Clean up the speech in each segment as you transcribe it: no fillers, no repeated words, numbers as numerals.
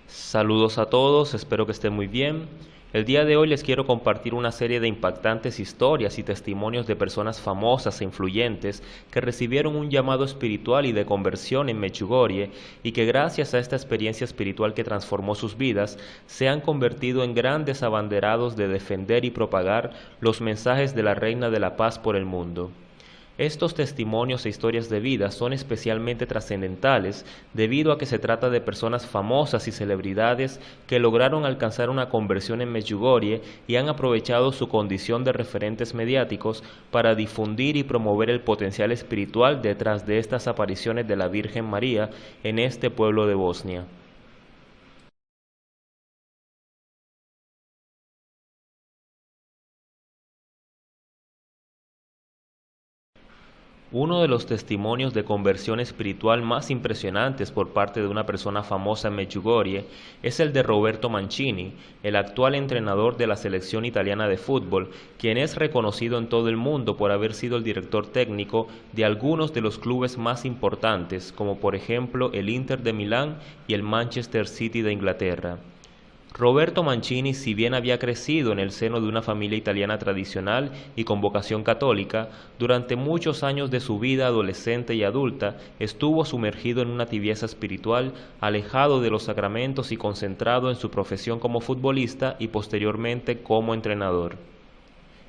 Saludos a todos, espero que estén muy bien. El día de hoy les quiero compartir una serie de impactantes historias y testimonios de personas famosas e influyentes que recibieron un llamado espiritual y de conversión en Medjugorje y que gracias a esta experiencia espiritual que transformó sus vidas, se han convertido en grandes abanderados de defender y propagar los mensajes de la Reina de la Paz por el mundo. Estos testimonios e historias de vida son especialmente trascendentales debido a que se trata de personas famosas y celebridades que lograron alcanzar una conversión en Medjugorje y han aprovechado su condición de referentes mediáticos para difundir y promover el potencial espiritual detrás de estas apariciones de la Virgen María en este pueblo de Bosnia. Uno de los testimonios de conversión espiritual más impresionantes por parte de una persona famosa en Medjugorje es el de Roberto Mancini, el actual entrenador de la selección italiana de fútbol, quien es reconocido en todo el mundo por haber sido el director técnico de algunos de los clubes más importantes, como por ejemplo el Inter de Milán y el Manchester City de Inglaterra. Roberto Mancini, si bien había crecido en el seno de una familia italiana tradicional y con vocación católica, durante muchos años de su vida adolescente y adulta estuvo sumergido en una tibieza espiritual, alejado de los sacramentos y concentrado en su profesión como futbolista y posteriormente como entrenador.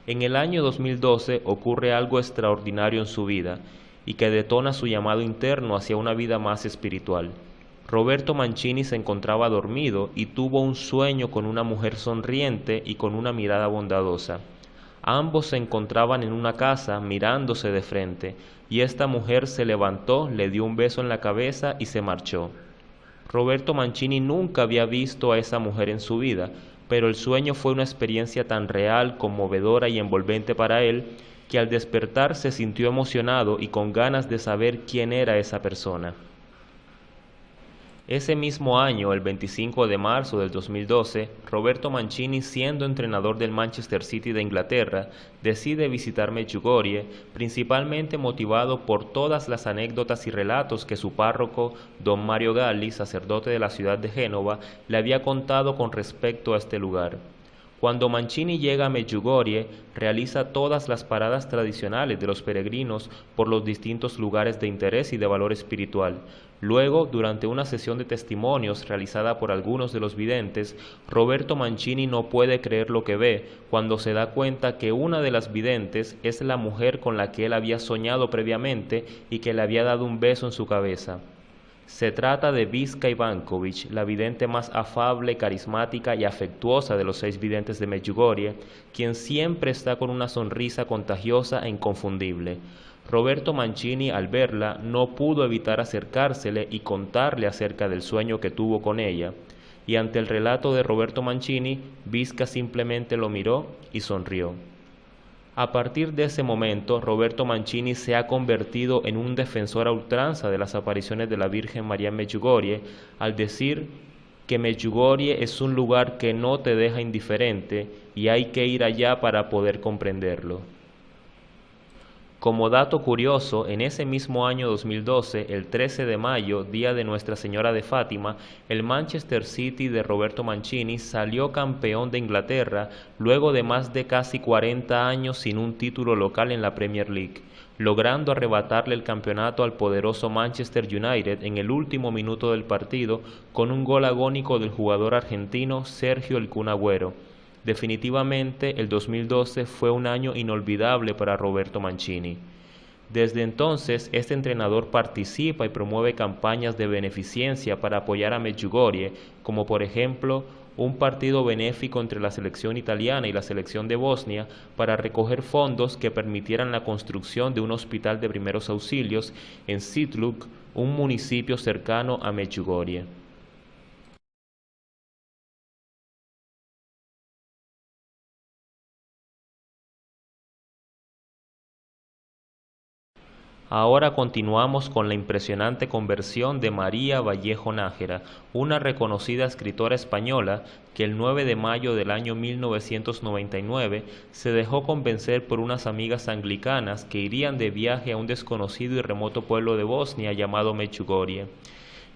En el año 2012 ocurre algo extraordinario en su vida y que detona su llamado interno hacia una vida más espiritual. Roberto Mancini se encontraba dormido y tuvo un sueño con una mujer sonriente y con una mirada bondadosa. Ambos se encontraban en una casa mirándose de frente, y esta mujer se levantó, le dio un beso en la cabeza y se marchó. Roberto Mancini nunca había visto a esa mujer en su vida, pero el sueño fue una experiencia tan real, conmovedora y envolvente para él, que al despertar se sintió emocionado y con ganas de saber quién era esa persona. Ese mismo año, el 25 de marzo del 2012, Roberto Mancini, siendo entrenador del Manchester City de Inglaterra, decide visitar Medjugorje, principalmente motivado por todas las anécdotas y relatos que su párroco, don Mario Galli, sacerdote de la ciudad de Génova, le había contado con respecto a este lugar. Cuando Mancini llega a Medjugorje, realiza todas las paradas tradicionales de los peregrinos por los distintos lugares de interés y de valor espiritual. Luego, durante una sesión de testimonios realizada por algunos de los videntes, Roberto Mancini no puede creer lo que ve cuando se da cuenta que una de las videntes es la mujer con la que él había soñado previamente y que le había dado un beso en su cabeza. Se trata de Viska Ivankovic, la vidente más afable, carismática y afectuosa de los 6 videntes de Medjugorje, quien siempre está con una sonrisa contagiosa e inconfundible. Roberto Mancini, al verla, no pudo evitar acercársele y contarle acerca del sueño que tuvo con ella, y ante el relato de Roberto Mancini, Viska simplemente lo miró y sonrió. A partir de ese momento, Roberto Mancini se ha convertido en un defensor a ultranza de las apariciones de la Virgen María en Medjugorje, al decir que Medjugorje es un lugar que no te deja indiferente y hay que ir allá para poder comprenderlo. Como dato curioso, en ese mismo año 2012, el 13 de mayo, día de Nuestra Señora de Fátima, el Manchester City de Roberto Mancini salió campeón de Inglaterra luego de más de casi 40 años sin un título local en la Premier League, logrando arrebatarle el campeonato al poderoso Manchester United en el último minuto del partido con un gol agónico del jugador argentino Sergio El Kun Agüero. Definitivamente, el 2012 fue un año inolvidable para Roberto Mancini. Desde entonces, este entrenador participa y promueve campañas de beneficencia para apoyar a Medjugorje, como por ejemplo un partido benéfico entre la selección italiana y la selección de Bosnia para recoger fondos que permitieran la construcción de un hospital de primeros auxilios en Sitluk, un municipio cercano a Medjugorje. Ahora continuamos con la impresionante conversión de María Vallejo Nájera, una reconocida escritora española que el 9 de mayo del año 1999 se dejó convencer por unas amigas anglicanas que irían de viaje a un desconocido y remoto pueblo de Bosnia llamado Medjugorje.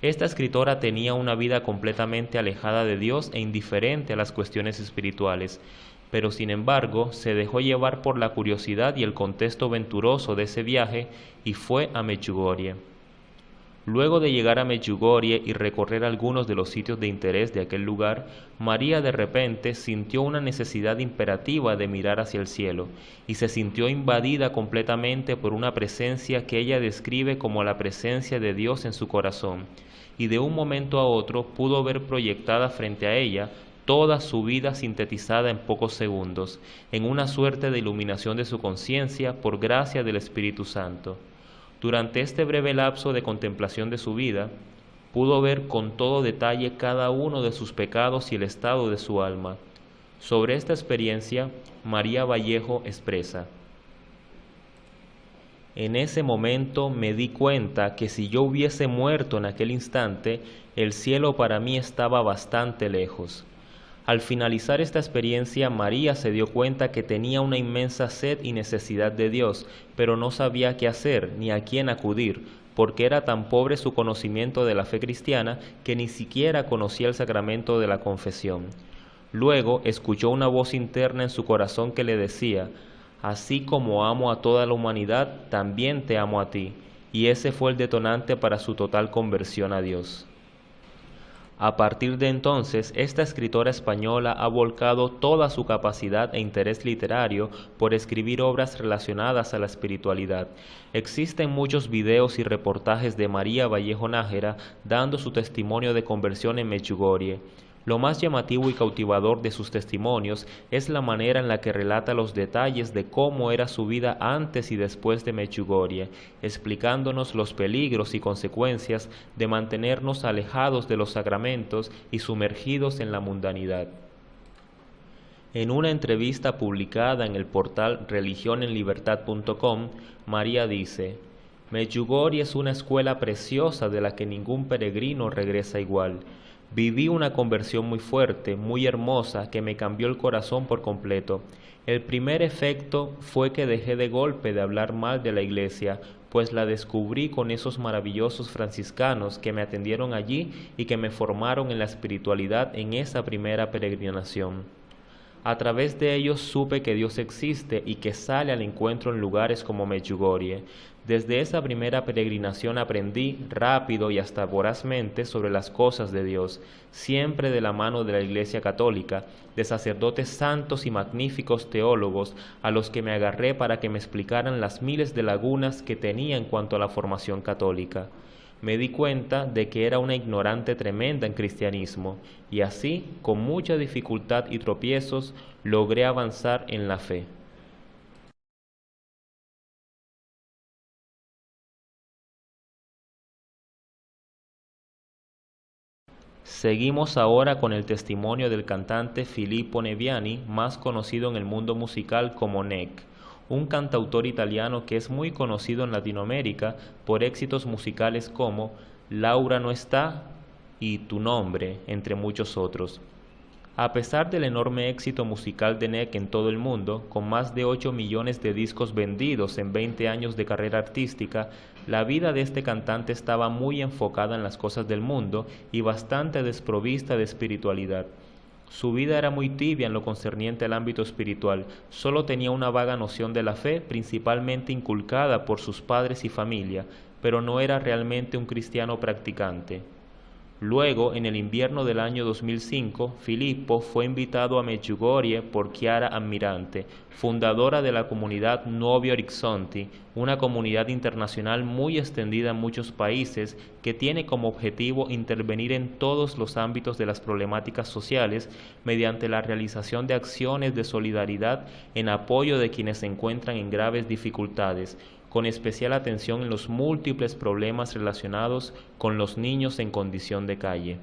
Esta escritora tenía una vida completamente alejada de Dios e indiferente a las cuestiones espirituales, pero sin embargo se dejó llevar por la curiosidad y el contexto venturoso de ese viaje y fue a Medjugorje. Luego de llegar a Medjugorje y recorrer algunos de los sitios de interés de aquel lugar, María de repente sintió una necesidad imperativa de mirar hacia el cielo, y se sintió invadida completamente por una presencia que ella describe como la presencia de Dios en su corazón, y de un momento a otro pudo ver proyectada frente a ella toda su vida sintetizada en pocos segundos, en una suerte de iluminación de su conciencia por gracia del Espíritu Santo. Durante este breve lapso de contemplación de su vida, pudo ver con todo detalle cada uno de sus pecados y el estado de su alma. Sobre esta experiencia, María Vallejo expresa: en ese momento me di cuenta que si yo hubiese muerto en aquel instante, el cielo para mí estaba bastante lejos. Al finalizar esta experiencia, María se dio cuenta que tenía una inmensa sed y necesidad de Dios, pero no sabía qué hacer ni a quién acudir, porque era tan pobre su conocimiento de la fe cristiana que ni siquiera conocía el sacramento de la confesión. Luego escuchó una voz interna en su corazón que le decía: así como amo a toda la humanidad, también te amo a ti, y ese fue el detonante para su total conversión a Dios. A partir de entonces, esta escritora española ha volcado toda su capacidad e interés literario por escribir obras relacionadas a la espiritualidad. Existen muchos videos y reportajes de María Vallejo Nájera dando su testimonio de conversión en Medjugorje. Lo más llamativo y cautivador de sus testimonios es la manera en la que relata los detalles de cómo era su vida antes y después de Medjugorje, explicándonos los peligros y consecuencias de mantenernos alejados de los sacramentos y sumergidos en la mundanidad. En una entrevista publicada en el portal religionenlibertad.com, María dice: Medjugorje es una escuela preciosa de la que ningún peregrino regresa igual. Viví una conversión muy fuerte, muy hermosa, que me cambió el corazón por completo. El primer efecto fue que dejé de golpe de hablar mal de la iglesia, pues la descubrí con esos maravillosos franciscanos que me atendieron allí y que me formaron en la espiritualidad en esa primera peregrinación. A través de ellos supe que Dios existe y que sale al encuentro en lugares como Medjugorje. Desde esa primera peregrinación aprendí rápido y hasta vorazmente sobre las cosas de Dios, siempre de la mano de la Iglesia Católica, de sacerdotes santos y magníficos teólogos a los que me agarré para que me explicaran las miles de lagunas que tenía en cuanto a la formación católica. Me di cuenta de que era una ignorante tremenda en cristianismo, y así, con mucha dificultad y tropiezos, logré avanzar en la fe. Seguimos ahora con el testimonio del cantante Filippo Neviani, más conocido en el mundo musical como Nek, un cantautor italiano que es muy conocido en Latinoamérica por éxitos musicales como Laura no está y Tu nombre, entre muchos otros. A pesar del enorme éxito musical de Nek en todo el mundo, con más de 8 millones de discos vendidos en 20 años de carrera artística, la vida de este cantante estaba muy enfocada en las cosas del mundo y bastante desprovista de espiritualidad. Su vida era muy tibia en lo concerniente al ámbito espiritual, solo tenía una vaga noción de la fe, principalmente inculcada por sus padres y familia, pero no era realmente un cristiano practicante. Luego, en el invierno del año 2005, Filippo fue invitado a Medjugorje por Chiara Ammirante, fundadora de la comunidad Nuovi Orizzonti, una comunidad internacional muy extendida en muchos países que tiene como objetivo intervenir en todos los ámbitos de las problemáticas sociales mediante la realización de acciones de solidaridad en apoyo de quienes se encuentran en graves dificultades, con especial atención en los múltiples problemas relacionados con los niños en condición de calle.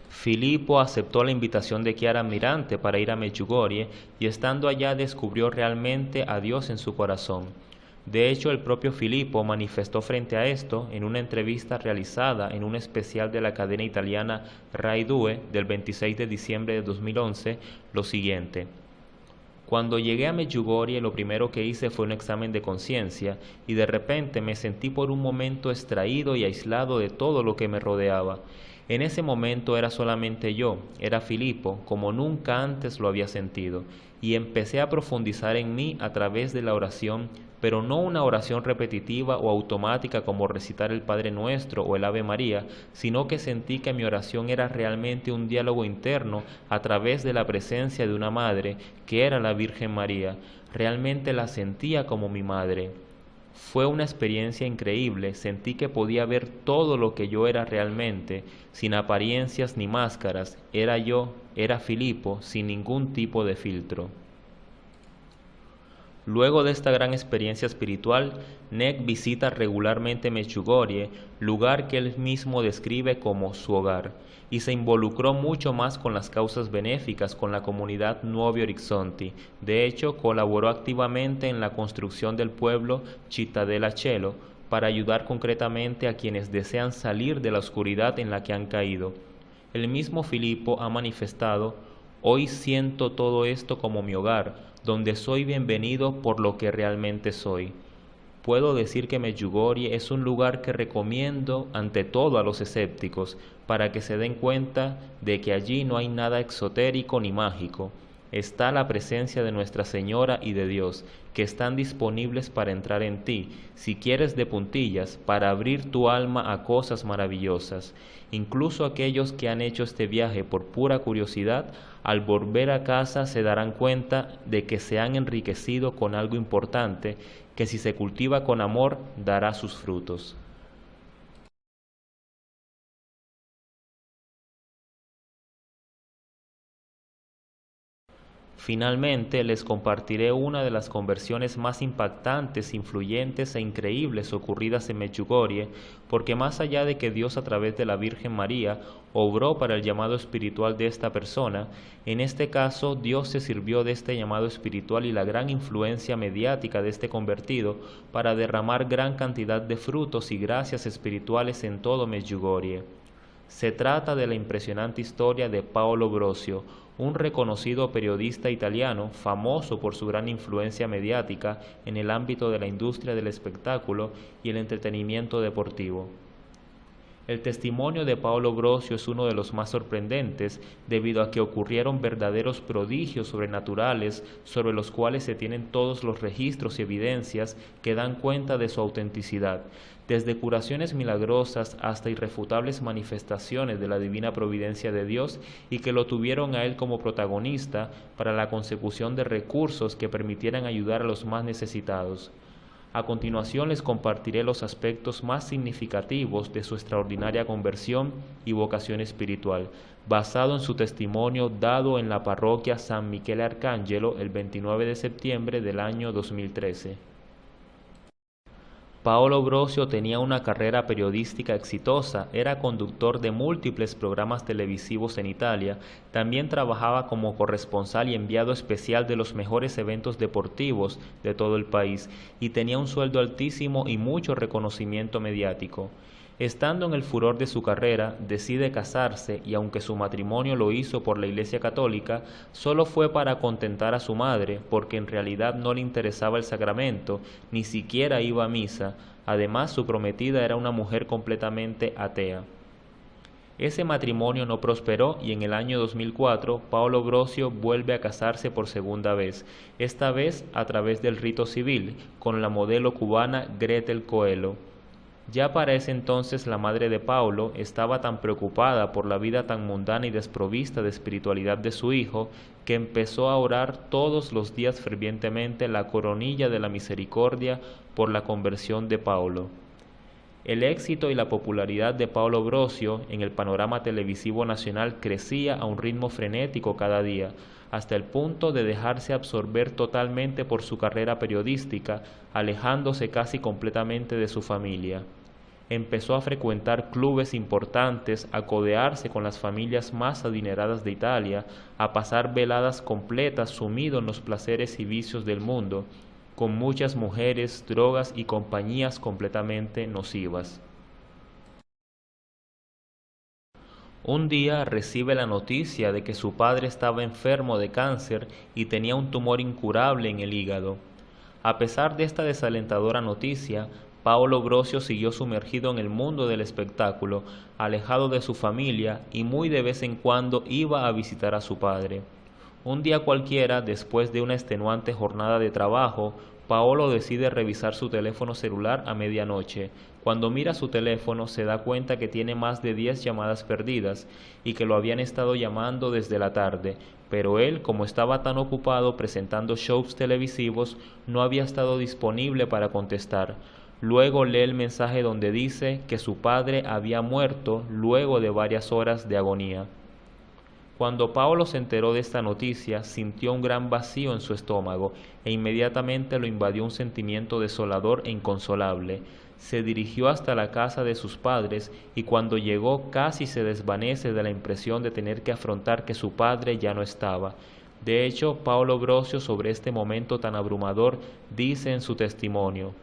Filippo aceptó la invitación de Chiara Ammirante para ir a Medjugorje y estando allá descubrió realmente a Dios en su corazón. De hecho, el propio Filippo manifestó frente a esto en una entrevista realizada en un especial de la cadena italiana Rai 2 del 26 de diciembre de 2011 lo siguiente: Cuando llegué a Medjugorje, lo primero que hice fue un examen de conciencia y de repente me sentí por un momento extraído y aislado de todo lo que me rodeaba. En ese momento era solamente yo, era Filipo, como nunca antes lo había sentido, y empecé a profundizar en mí a través de la oración, pero no una oración repetitiva o automática como recitar el Padre Nuestro o el Ave María, sino que sentí que mi oración era realmente un diálogo interno a través de la presencia de una madre, que era la Virgen María. Realmente la sentía como mi madre. Fue una experiencia increíble, sentí que podía ver todo lo que yo era realmente, sin apariencias ni máscaras, era yo, era Filipo, sin ningún tipo de filtro. Luego de esta gran experiencia espiritual, Nek visita regularmente Medjugorje, lugar que él mismo describe como su hogar, y se involucró mucho más con las causas benéficas con la comunidad Nuovi Orizzonti. De hecho, colaboró activamente en la construcción del pueblo Cittadella Cielo para ayudar concretamente a quienes desean salir de la oscuridad en la que han caído. El mismo Filipo ha manifestado: hoy siento todo esto como mi hogar, donde soy bienvenido por lo que realmente soy. Puedo decir que Medjugorje es un lugar que recomiendo ante todo a los escépticos, para que se den cuenta de que allí no hay nada exotérico ni mágico. Está la presencia de Nuestra Señora y de Dios, que están disponibles para entrar en ti, si quieres de puntillas, para abrir tu alma a cosas maravillosas. Incluso aquellos que han hecho este viaje por pura curiosidad, al volver a casa se darán cuenta de que se han enriquecido con algo importante, que si se cultiva con amor, dará sus frutos. Finalmente, les compartiré una de las conversiones más impactantes, influyentes e increíbles ocurridas en Medjugorje, porque más allá de que Dios a través de la Virgen María obró para el llamado espiritual de esta persona, en este caso Dios se sirvió de este llamado espiritual y la gran influencia mediática de este convertido para derramar gran cantidad de frutos y gracias espirituales en todo Medjugorje. Se trata de la impresionante historia de Paolo Brosio, un reconocido periodista italiano famoso por su gran influencia mediática en el ámbito de la industria del espectáculo y el entretenimiento deportivo. El testimonio de Paolo Brosio es uno de los más sorprendentes debido a que ocurrieron verdaderos prodigios sobrenaturales sobre los cuales se tienen todos los registros y evidencias que dan cuenta de su autenticidad, desde curaciones milagrosas hasta irrefutables manifestaciones de la divina providencia de Dios y que lo tuvieron a él como protagonista para la consecución de recursos que permitieran ayudar a los más necesitados. A continuación les compartiré los aspectos más significativos de su extraordinaria conversión y vocación espiritual, basado en su testimonio dado en la parroquia San Michele Arcangelo el 29 de septiembre del año 2013. Paolo Brosio tenía una carrera periodística exitosa, era conductor de múltiples programas televisivos en Italia, también trabajaba como corresponsal y enviado especial de los mejores eventos deportivos de todo el país y tenía un sueldo altísimo y mucho reconocimiento mediático. Estando en el furor de su carrera, decide casarse y aunque su matrimonio lo hizo por la Iglesia Católica, solo fue para contentar a su madre, porque en realidad no le interesaba el sacramento, ni siquiera iba a misa. Además, su prometida era una mujer completamente atea. Ese matrimonio no prosperó y en el año 2004 Paolo Brosio vuelve a casarse por segunda vez, esta vez a través del rito civil, con la modelo cubana Gretel Coelho. Ya para ese entonces la madre de Paulo estaba tan preocupada por la vida tan mundana y desprovista de espiritualidad de su hijo, que empezó a orar todos los días fervientemente la coronilla de la misericordia por la conversión de Paulo. El éxito y la popularidad de Paolo Brosio en el panorama televisivo nacional crecía a un ritmo frenético cada día, hasta el punto de dejarse absorber totalmente por su carrera periodística, alejándose casi completamente de su familia. Empezó a frecuentar clubes importantes, a codearse con las familias más adineradas de Italia, a pasar veladas completas sumido en los placeres y vicios del mundo, con muchas mujeres, drogas y compañías completamente nocivas. Un día recibe la noticia de que su padre estaba enfermo de cáncer y tenía un tumor incurable en el hígado. A pesar de esta desalentadora noticia, Paolo Brosio siguió sumergido en el mundo del espectáculo, alejado de su familia y muy de vez en cuando iba a visitar a su padre. Un día cualquiera, después de una extenuante jornada de trabajo, Paolo decide revisar su teléfono celular a medianoche. Cuando mira su teléfono se da cuenta que tiene más de 10 llamadas perdidas y que lo habían estado llamando desde la tarde, pero él, como estaba tan ocupado presentando shows televisivos, no había estado disponible para contestar. Luego lee el mensaje donde dice que su padre había muerto luego de varias horas de agonía. Cuando Paolo se enteró de esta noticia, sintió un gran vacío en su estómago e inmediatamente lo invadió un sentimiento desolador e inconsolable. Se dirigió hasta la casa de sus padres y cuando llegó casi se desvanece de la impresión de tener que afrontar que su padre ya no estaba. De hecho, Paolo Brosio sobre este momento tan abrumador dice en su testimonio: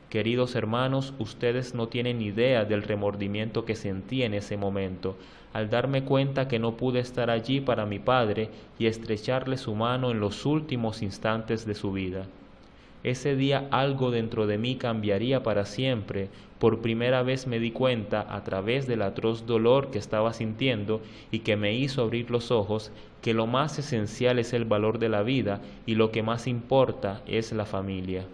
Queridos hermanos, ustedes no tienen idea del remordimiento que sentí en ese momento, al darme cuenta que no pude estar allí para mi padre y estrecharle su mano en los últimos instantes de su vida. Ese día algo dentro de mí cambiaría para siempre. Por primera vez me di cuenta, a través del atroz dolor que estaba sintiendo y que me hizo abrir los ojos, que lo más esencial es el valor de la vida y lo que más importa es la familia.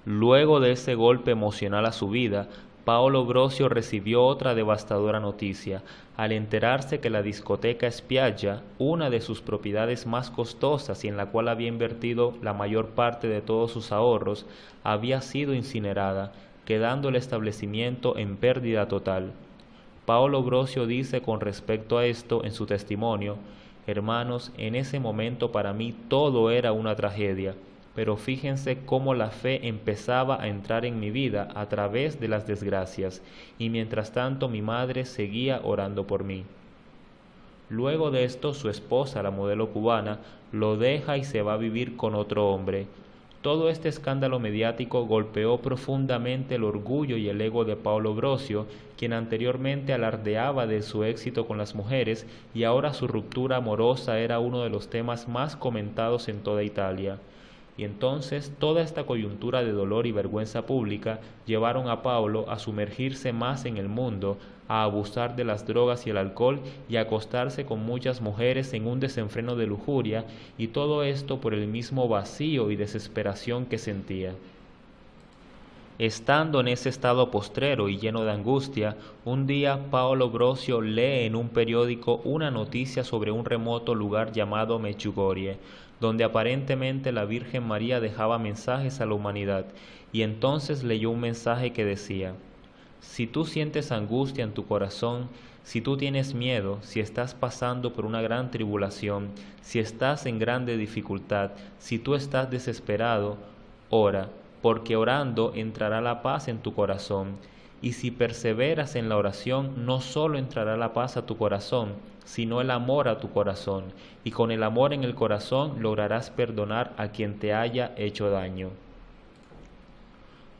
Luego de ese golpe emocional a su vida, Paolo Brosio recibió otra devastadora noticia, al enterarse que la discoteca Spiaggia, una de sus propiedades más costosas y en la cual había invertido la mayor parte de todos sus ahorros, había sido incinerada, quedando el establecimiento en pérdida total. Paolo Brosio dice con respecto a esto en su testimonio: Hermanos, en ese momento para mí todo era una tragedia, pero fíjense cómo la fe empezaba a entrar en mi vida a través de las desgracias, y mientras tanto mi madre seguía orando por mí. Luego de esto, su esposa, la modelo cubana, lo deja y se va a vivir con otro hombre. Todo este escándalo mediático golpeó profundamente el orgullo y el ego de Paolo Brosio, quien anteriormente alardeaba de su éxito con las mujeres y ahora su ruptura amorosa era uno de los temas más comentados en toda Italia. Y entonces toda esta coyuntura de dolor y vergüenza pública llevaron a Paolo a sumergirse más en el mundo, a abusar de las drogas y el alcohol y a acostarse con muchas mujeres en un desenfreno de lujuria, y todo esto por el mismo vacío y desesperación que sentía. Estando en ese estado postrero y lleno de angustia, un día Paolo Brosio lee en un periódico una noticia sobre un remoto lugar llamado Medjugorje, donde aparentemente la Virgen María dejaba mensajes a la humanidad, y entonces leyó un mensaje que decía: Si tú sientes angustia en tu corazón, si tú tienes miedo, si estás pasando por una gran tribulación, si estás en grande dificultad, si tú estás desesperado, ora, porque orando entrará la paz en tu corazón. Y si perseveras en la oración, no solo entrará la paz a tu corazón, sino el amor a tu corazón, y con el amor en el corazón lograrás perdonar a quien te haya hecho daño.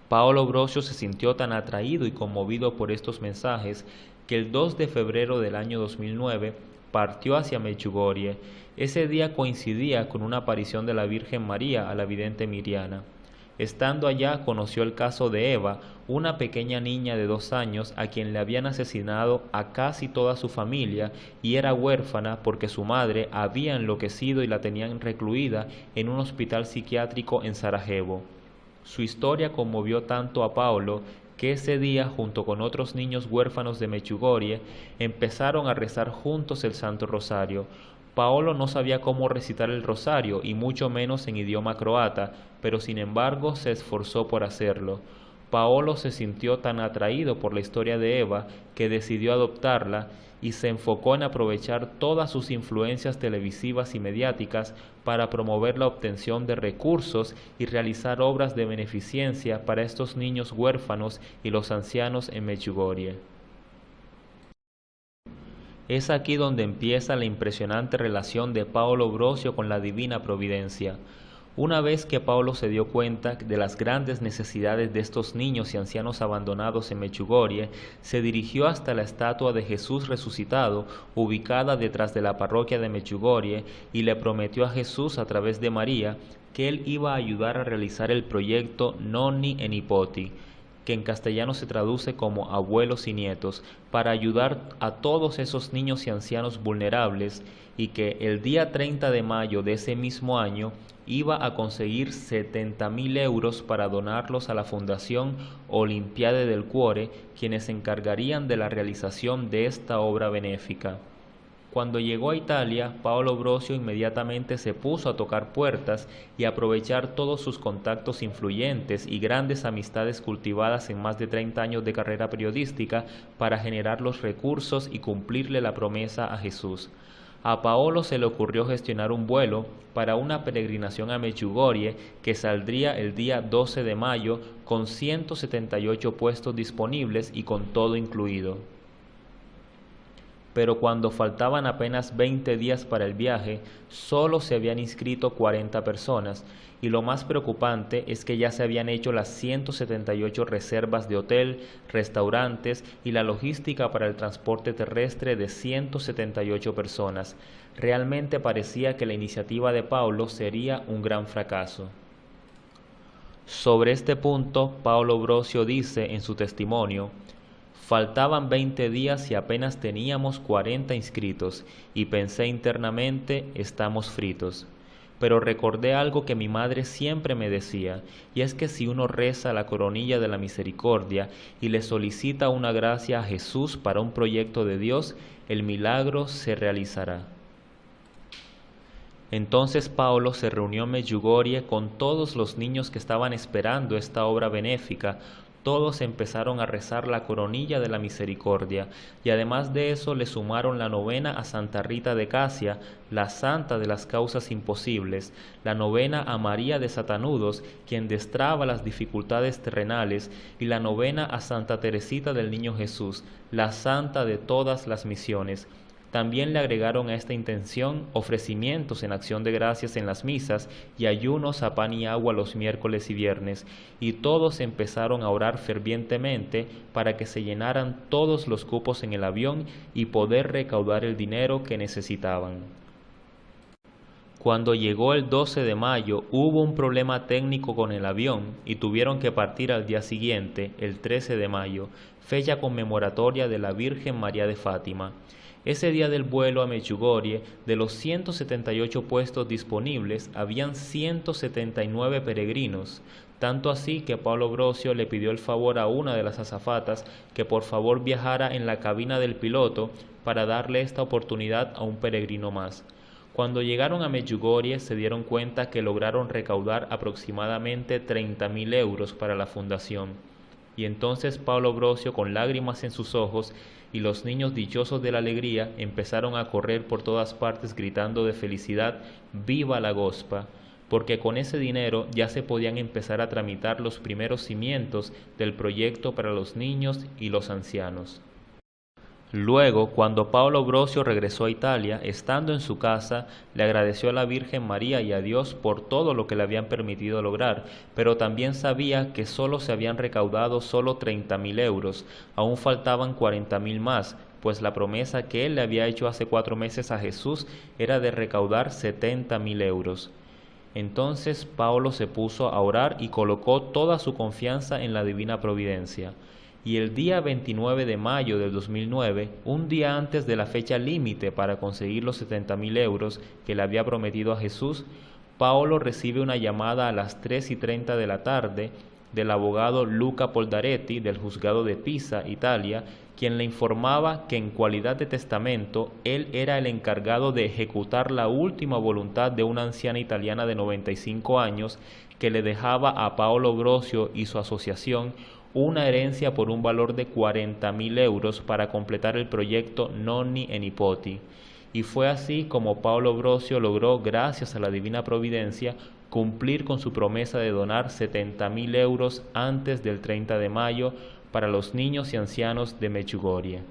Paolo Brosio se sintió tan atraído y conmovido por estos mensajes que el 2 de febrero del año 2009 partió hacia Medjugorje. Ese día coincidía con una aparición de la Virgen María a la vidente Miriana. Estando allá conoció el caso de Eva, una pequeña niña de 2 años a quien le habían asesinado a casi toda su familia y era huérfana porque su madre había enloquecido y la tenían recluida en un hospital psiquiátrico en Sarajevo. Su historia conmovió tanto a Paolo que ese día, junto con otros niños huérfanos de Medjugorje, empezaron a rezar juntos el Santo Rosario. Paolo no sabía cómo recitar el rosario y mucho menos en idioma croata, pero sin embargo se esforzó por hacerlo. Paolo se sintió tan atraído por la historia de Eva que decidió adoptarla y se enfocó en aprovechar todas sus influencias televisivas y mediáticas para promover la obtención de recursos y realizar obras de beneficencia para estos niños huérfanos y los ancianos en Medjugorje. Es aquí donde empieza la impresionante relación de Paolo Brosio con la divina providencia. Una vez que Paulo se dio cuenta de las grandes necesidades de estos niños y ancianos abandonados en Medjugorje, se dirigió hasta la estatua de Jesús resucitado, ubicada detrás de la parroquia de Medjugorje, y le prometió a Jesús a través de María que él iba a ayudar a realizar el proyecto Nonni e Nipoti, que en castellano se traduce como abuelos y nietos, para ayudar a todos esos niños y ancianos vulnerables, y que el día 30 de mayo de ese mismo año iba a conseguir 70.000 euros para donarlos a la Fundación Olimpiade del Cuore, quienes se encargarían de la realización de esta obra benéfica. Cuando llegó a Italia, Paolo Brosio inmediatamente se puso a tocar puertas y a aprovechar todos sus contactos influyentes y grandes amistades cultivadas en más de 30 años de carrera periodística para generar los recursos y cumplirle la promesa a Jesús. A Paolo se le ocurrió gestionar un vuelo para una peregrinación a Medjugorje que saldría el día 12 de mayo con 178 puestos disponibles y con todo incluido. Pero cuando faltaban apenas 20 días para el viaje, solo se habían inscrito 40 personas, y lo más preocupante es que ya se habían hecho las 178 reservas de hotel, restaurantes y la logística para el transporte terrestre de 178 personas. Realmente parecía que la iniciativa de Paulo sería un gran fracaso. Sobre este punto, Paolo Brosio dice en su testimonio: faltaban 20 días y apenas teníamos 40 inscritos, y pensé internamente, estamos fritos. Pero recordé algo que mi madre siempre me decía, y es que si uno reza la coronilla de la misericordia y le solicita una gracia a Jesús para un proyecto de Dios, el milagro se realizará. Entonces Paulo se reunió en Medjugorje con todos los niños que estaban esperando esta obra benéfica. Todos empezaron a rezar la coronilla de la misericordia, y además de eso le sumaron la novena a Santa Rita de Casia, la santa de las causas imposibles, la novena a María de Satanudos, quien destraba las dificultades terrenales, y la novena a Santa Teresita del Niño Jesús, la santa de todas las misiones. También le agregaron a esta intención ofrecimientos en acción de gracias en las misas y ayunos a pan y agua los miércoles y viernes, y todos empezaron a orar fervientemente para que se llenaran todos los cupos en el avión y poder recaudar el dinero que necesitaban. Cuando llegó el 12 de mayo hubo un problema técnico con el avión y tuvieron que partir al día siguiente, el 13 de mayo, fecha conmemoratoria de la Virgen María de Fátima. Ese día del vuelo a Medjugorje, de los 178 puestos disponibles, habían 179 peregrinos, tanto así que Paolo Brosio le pidió el favor a una de las azafatas que por favor viajara en la cabina del piloto para darle esta oportunidad a un peregrino más. Cuando llegaron a Medjugorje se dieron cuenta que lograron recaudar aproximadamente 30.000 euros para la fundación. Y entonces Paolo Brosio, con lágrimas en sus ojos, y los niños dichosos de la alegría empezaron a correr por todas partes gritando de felicidad: ¡Viva la Gospa! Porque con ese dinero ya se podían empezar a tramitar los primeros cimientos del proyecto para los niños y los ancianos. Luego, cuando Paolo Brosio regresó a Italia, estando en su casa, le agradeció a la Virgen María y a Dios por todo lo que le habían permitido lograr, pero también sabía que solo se habían recaudado solo 30.000 euros, aún faltaban 40.000 más, pues la promesa que él le había hecho hace 4 meses a Jesús era de recaudar 70.000 euros. Entonces Paolo se puso a orar y colocó toda su confianza en la divina providencia. Y el día 29 de mayo del 2009, un día antes de la fecha límite para conseguir los 70.000 euros que le había prometido a Jesús, Paolo recibe una llamada a las 3:30 de la tarde del abogado Luca Poldaretti del juzgado de Pisa, Italia, quien le informaba que en cualidad de testamento él era el encargado de ejecutar la última voluntad de una anciana italiana de 95 años que le dejaba a Paolo Brosio y su asociación una herencia por un valor de 40.000 euros para completar el proyecto Nonni e Nipoti. Y fue así como Paolo Brosio logró, gracias a la divina providencia, cumplir con su promesa de donar 70.000 euros antes del 30 de mayo para los niños y ancianos de Medjugorje.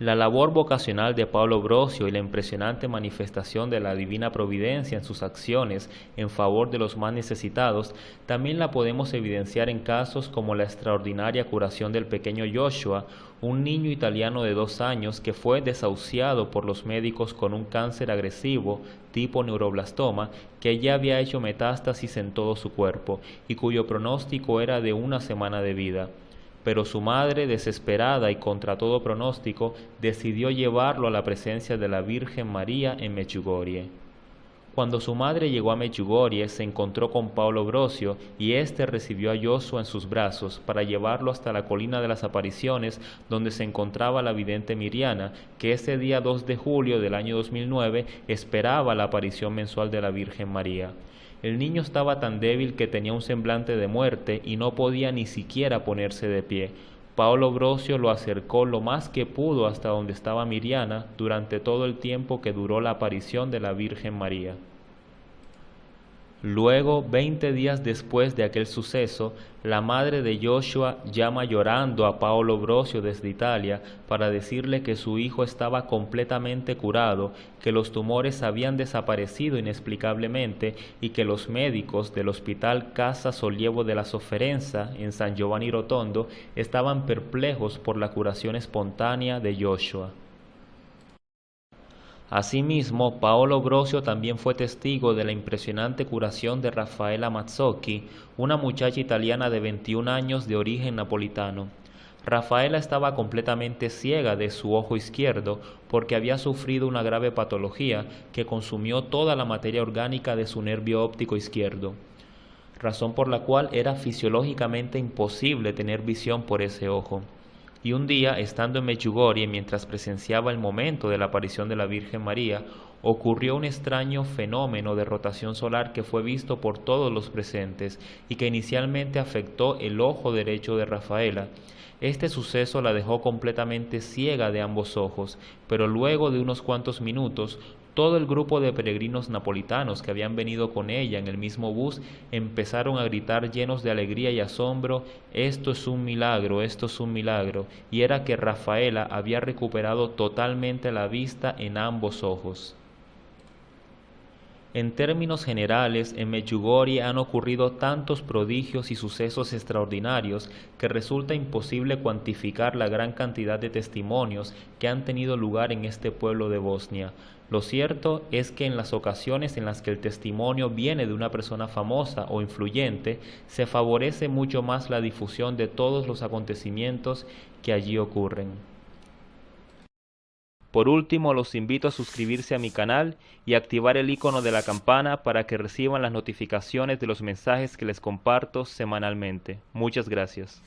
La labor vocacional de Pablo Brosio y la impresionante manifestación de la divina providencia en sus acciones en favor de los más necesitados también la podemos evidenciar en casos como la extraordinaria curación del pequeño Joshua, un niño italiano de 2 años que fue desahuciado por los médicos con un cáncer agresivo tipo neuroblastoma que ya había hecho metástasis en todo su cuerpo y cuyo pronóstico era de 1 semana de vida. Pero su madre, desesperada y contra todo pronóstico, decidió llevarlo a la presencia de la Virgen María en Medjugorje. Cuando su madre llegó a Medjugorje, se encontró con Pablo Brosio y éste recibió a Joshua en sus brazos para llevarlo hasta la colina de las apariciones donde se encontraba la vidente Miriana, que ese día 2 de julio del año 2009 esperaba la aparición mensual de la Virgen María. El niño estaba tan débil que tenía un semblante de muerte y no podía ni siquiera ponerse de pie. Paolo Brosio lo acercó lo más que pudo hasta donde estaba Miriana durante todo el tiempo que duró la aparición de la Virgen María. Luego, 20 días después de aquel suceso, la madre de Joshua llama llorando a Paolo Brosio desde Italia para decirle que su hijo estaba completamente curado, que los tumores habían desaparecido inexplicablemente y que los médicos del Hospital Casa Sollievo de la Sofferenza en San Giovanni Rotondo estaban perplejos por la curación espontánea de Joshua. Asimismo, Paolo Brosio también fue testigo de la impresionante curación de Raffaella Mazzocchi, una muchacha italiana de 21 años de origen napolitano. Raffaella estaba completamente ciega de su ojo izquierdo porque había sufrido una grave patología que consumió toda la materia orgánica de su nervio óptico izquierdo, razón por la cual era fisiológicamente imposible tener visión por ese ojo. Y un día, estando en Medjugorje mientras presenciaba el momento de la aparición de la Virgen María, ocurrió un extraño fenómeno de rotación solar que fue visto por todos los presentes y que inicialmente afectó el ojo derecho de Raffaella. Este suceso la dejó completamente ciega de ambos ojos, pero luego de unos cuantos minutos, todo el grupo de peregrinos napolitanos que habían venido con ella en el mismo bus empezaron a gritar llenos de alegría y asombro: «Esto es un milagro, esto es un milagro», y era que Raffaella había recuperado totalmente la vista en ambos ojos. En términos generales, en Medjugorje han ocurrido tantos prodigios y sucesos extraordinarios que resulta imposible cuantificar la gran cantidad de testimonios que han tenido lugar en este pueblo de Bosnia. Lo cierto es que en las ocasiones en las que el testimonio viene de una persona famosa o influyente, se favorece mucho más la difusión de todos los acontecimientos que allí ocurren. Por último, los invito a suscribirse a mi canal y activar el icono de la campana para que reciban las notificaciones de los mensajes que les comparto semanalmente. Muchas gracias.